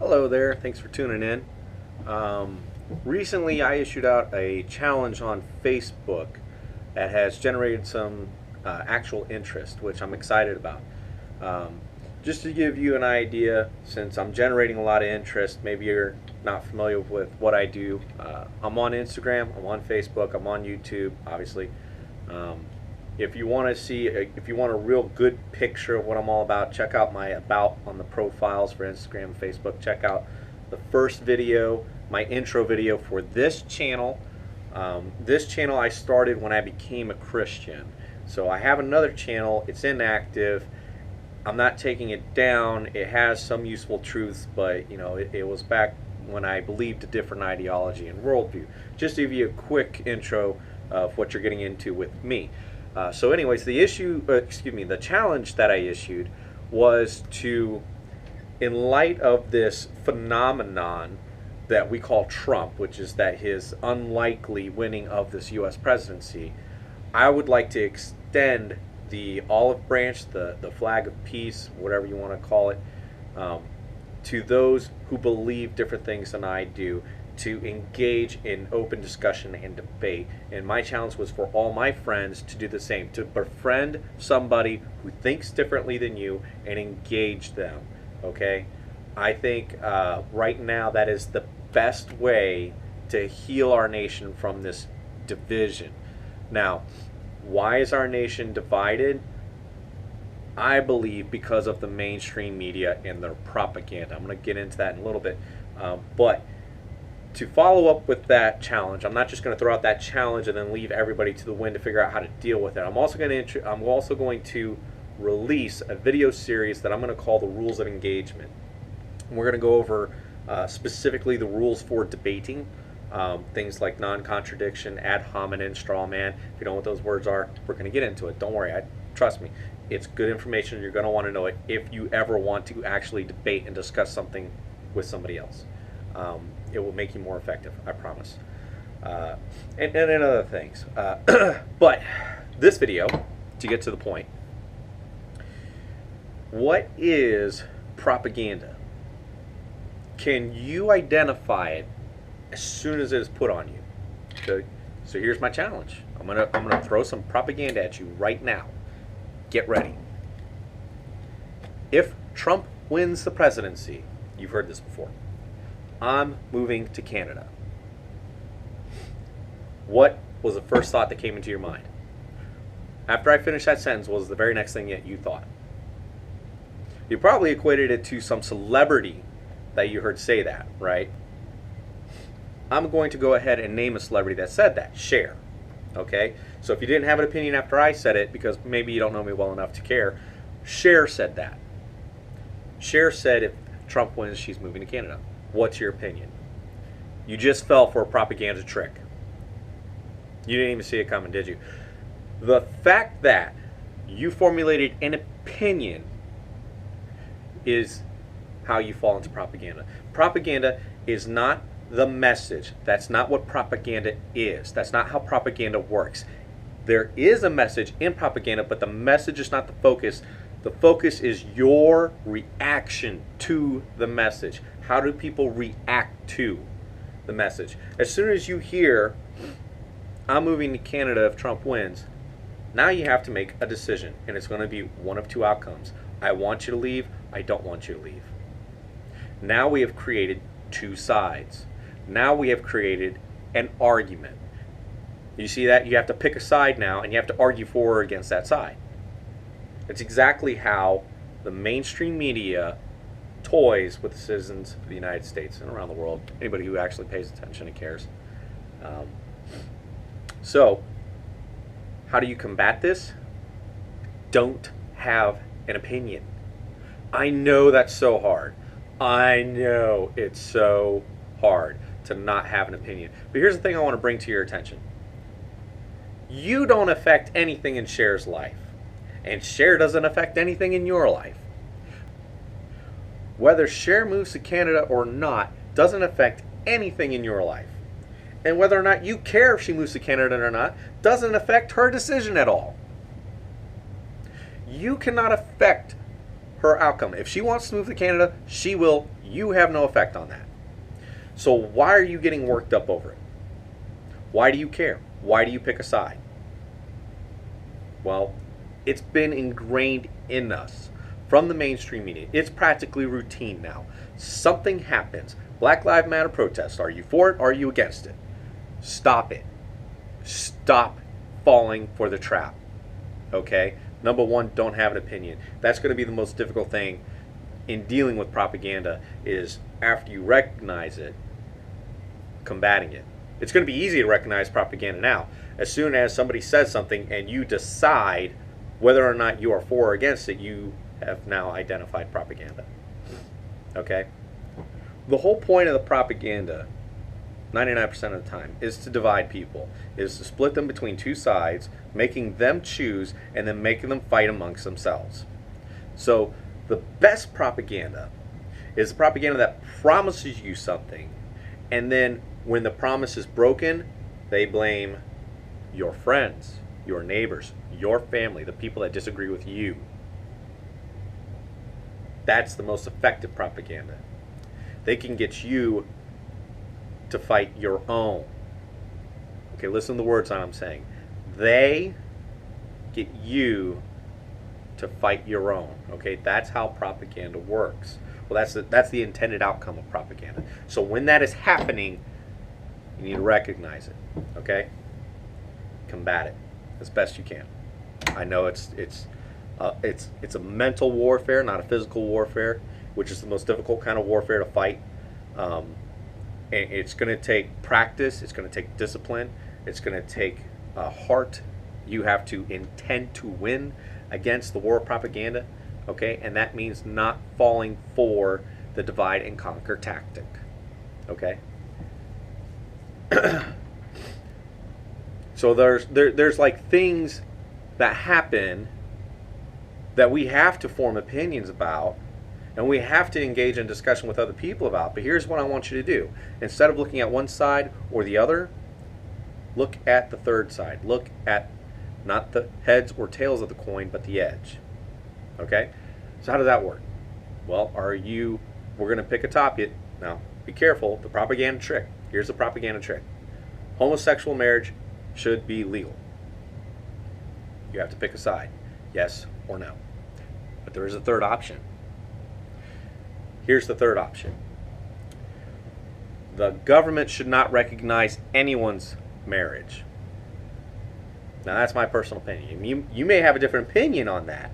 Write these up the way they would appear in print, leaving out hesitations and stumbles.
Hello there, thanks for tuning in. Um, Recently, I issued out a challenge on Facebook that has generated some actual interest, which I'm excited about. Um, just to give you an idea, since I'm generating a lot of interest, maybe you're not familiar with what I do. I'm on Instagram, I'm on Facebook, I'm on YouTube, obviously. Um, if you want to see, if you want a real good picture of what I'm all about, check out my about on the profiles for Instagram and Facebook. Check out the first video, my intro video for this channel. This channel I started when I became a Christian. So I have another channel, it's inactive. I'm not taking it down. It has some useful truths, but it was back when I believed a different ideology and worldview. Just to give you a quick intro of what you're getting into with me. So anyways, the challenge that I issued was to, in light of this phenomenon that we call Trump, which is that his unlikely winning of this U.S. presidency, I would like to extend the olive branch, the flag of peace, whatever you want to call it, to those who believe different things than I do, to engage in open discussion and debate. And my challenge was for all my friends to do the same, to befriend somebody who thinks differently than you and engage them. Okay? I think right now that is the best way to heal our nation from this division. Now, why is our nation divided? I believe because of the mainstream media and their propaganda. I'm going to get into that in a little bit. But to follow up with that challenge, I'm not just going to throw out that challenge and then leave everybody to the wind to figure out how to deal with it. I'm also going to release a video series that I'm going to call the Rules of Engagement. And we're going to go over specifically the rules for debating, things like non-contradiction, ad hominem, straw man. If you don't know what those words are, we're going to get into it. Don't worry, trust me. It's good information. You're going to want to know it if you ever want to actually debate and discuss something with somebody else. It will make you more effective, I promise. And other things. But this video, to get to the point, what is propaganda? Can you identify it as soon as it is put on you? So here's my challenge. I'm gonna throw some propaganda at you right now. Get ready. If Trump wins the presidency, you've heard this before, I'm moving to Canada. What was the first thought that came into your mind? After I finished that sentence, what was the very next thing that you thought? You probably equated it to some celebrity that you heard say that, right? I'm going to go ahead and name a celebrity that said that, Cher. Okay? So if you didn't have an opinion after I said it, because maybe you don't know me well enough to care, Cher said that. Cher said if Trump wins, she's moving to Canada. What's your opinion? You just fell for a propaganda trick. You didn't even see it coming, did you? The fact that you formulated an opinion is how you fall into propaganda. Propaganda is not the message. That's not what propaganda is. That's not how propaganda works. There is a message in propaganda, but the message is not the focus. The focus is your reaction to the message. How do people react to the message? As soon as you hear, I'm moving to Canada if Trump wins, now you have to make a decision, and it's going to be one of two outcomes. I want you to leave, I don't want you to leave. Now we have created two sides. Now we have created an argument. You see that? You have to pick a side now, and you have to argue for or against that side. It's exactly how the mainstream media toys with the citizens of the United States and around the world. Anybody who actually pays attention and cares. So, how do you combat this? Don't have an opinion. I know that's so hard. I know it's so hard to not have an opinion. But here's the thing I want to bring to your attention. You don't affect anything in Cher's life. And Cher doesn't affect anything in your life. Whether Cher moves to Canada or not doesn't affect anything in your life. And whether or not you care if she moves to Canada or not doesn't affect her decision at all. You cannot affect her outcome. If she wants to move to Canada, she will. You have no effect on that. So why are you getting worked up over it? Why do you care? Why do you pick a side? Well, it's been ingrained in us from the mainstream media. It's practically routine now. Something happens. Black Lives Matter protest. Are you for it? Are you against it? Stop it. Stop falling for the trap. Okay? Number one, don't have an opinion. That's going to be the most difficult thing in dealing with propaganda, is after you recognize it, combating it. It's going to be easy to recognize propaganda now. As soon as somebody says something and you decide whether or not you are for or against it, you have now identified propaganda. Okay? The whole point of the propaganda, 99% of the time, is to divide people, is to split them between two sides, making them choose, and then making them fight amongst themselves. So the best propaganda is the propaganda that promises you something, and then when the promise is broken, they blame your friends, your neighbors, your family, the people that disagree with you. That's the most effective propaganda. They can get you to fight your own. Okay, listen to the words I'm saying. They get you to fight your own. Okay, that's how propaganda works. Well, that's the intended outcome of propaganda. So when that is happening, you need to recognize it. Okay, combat it as best you can. I know it's a mental warfare, not a physical warfare, which is the most difficult kind of warfare to fight. And it's going to take practice. It's going to take discipline. It's going to take heart. You have to intend to win against the war of propaganda, okay? And that means not falling for the divide and conquer tactic, okay? So there's like things that happen that we have to form opinions about, and we have to engage in discussion with other people about. But here's what I want you to do. Instead of looking at one side or the other, look at the third side. Look at not the heads or tails of the coin, but the edge. Okay? So how does that work? Well, we're going to pick a topic. Now, be careful. The propaganda trick. Here's the propaganda trick. Homosexual marriage should be legal. You have to pick a side. Yes or no. But there is a third option. Here's the third option. The government should not recognize anyone's marriage. Now that's my personal opinion. You may have a different opinion on that,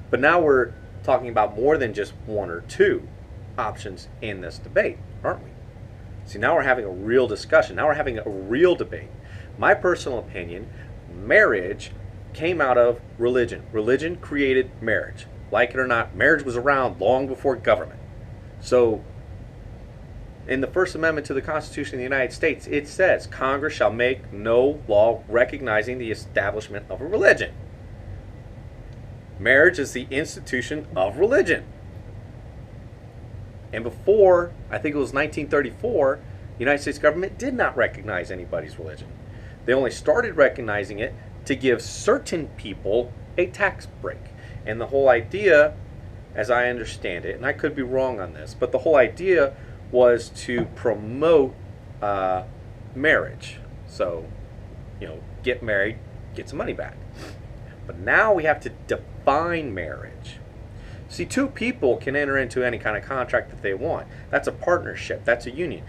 but now we're talking about more than just one or two options in this debate, aren't we? See, now we're having a real discussion. Now we're having a real debate. My personal opinion, marriage came out of religion. Religion created marriage. Like it or not, marriage was around long before government. So, in the First Amendment to the Constitution of the United States, it says, Congress shall make no law recognizing the establishment of a religion. Marriage is the institution of religion. And before, I think it was 1934, the United States government did not recognize anybody's religion. They only started recognizing it to give certain people a tax break. And the whole idea, as I understand it, and I could be wrong on this, but the whole idea was to promote marriage. So, get married, get some money back. But now we have to define marriage. See, two people can enter into any kind of contract that they want. That's a partnership. That's a union.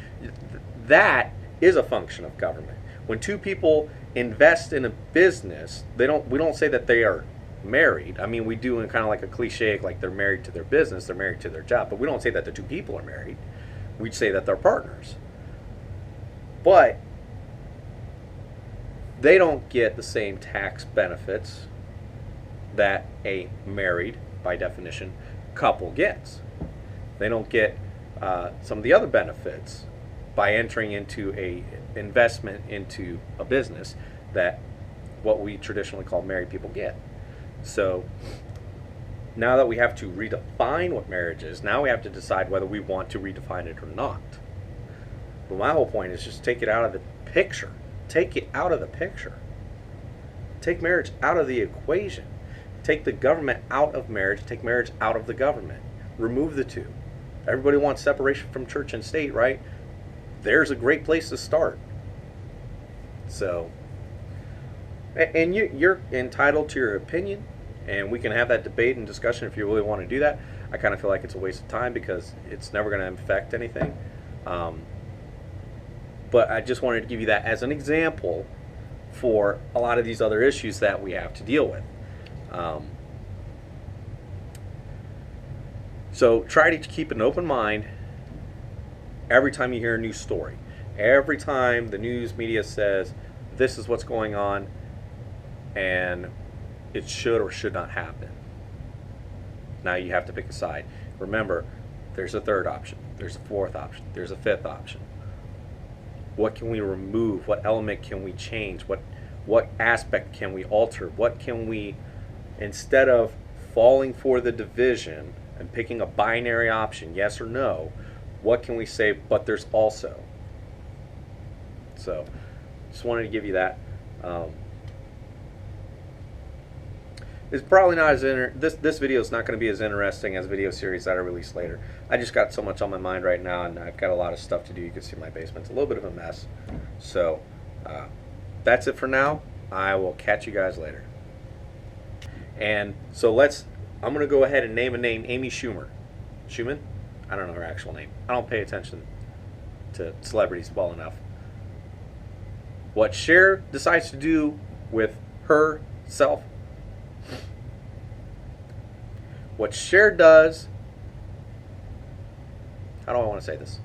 That is a function of government. When two people invest in a business, we don't say that they are married. I mean, we do in kind of like a cliche, like they're married to their business, they're married to their job, but we don't say that the two people are married. We'd say that they're partners. But they don't get the same tax benefits that a married, by definition, couple gets. They don't get some of the other benefits by entering into a investment into a business that what we traditionally call married people get. So now that we have to redefine what marriage is, now we have to decide whether we want to redefine it or not. But my whole point is just take it out of the picture. Take it out of the picture. Take marriage out of the equation. Take the government out of marriage. Take marriage out of the government. Remove the two. Everybody wants separation from church and state, right? There's a great place to start. So, and you're entitled to your opinion, and we can have that debate and discussion if you really want to do that. I kind of feel like it's a waste of time because it's never going to affect anything. But I just wanted to give you that as an example for a lot of these other issues that we have to deal with. So try to keep an open mind every time you hear a new story. Every time the news media says this is what's going on and it should or should not happen. Now you have to pick a side. Remember, there's a third option, there's a fourth option, there's a fifth option. What can we remove? What element can we change? What aspect can we alter? What can we, instead of falling for the division and picking a binary option, yes or no, what can we say, but there's also? So, just wanted to give you that. It's probably not as this video is not going to be as interesting as video series that I release later. I just got so much on my mind right now, and I've got a lot of stuff to do. You can see my basement's a little bit of a mess. So that's it for now. I will catch you guys later. And so I'm going to go ahead and name a name, Amy Schumer. Schumann? I don't know her actual name. I don't pay attention to celebrities well enough. What Cher decides to do with herself, what Cher does, how do I want to say this?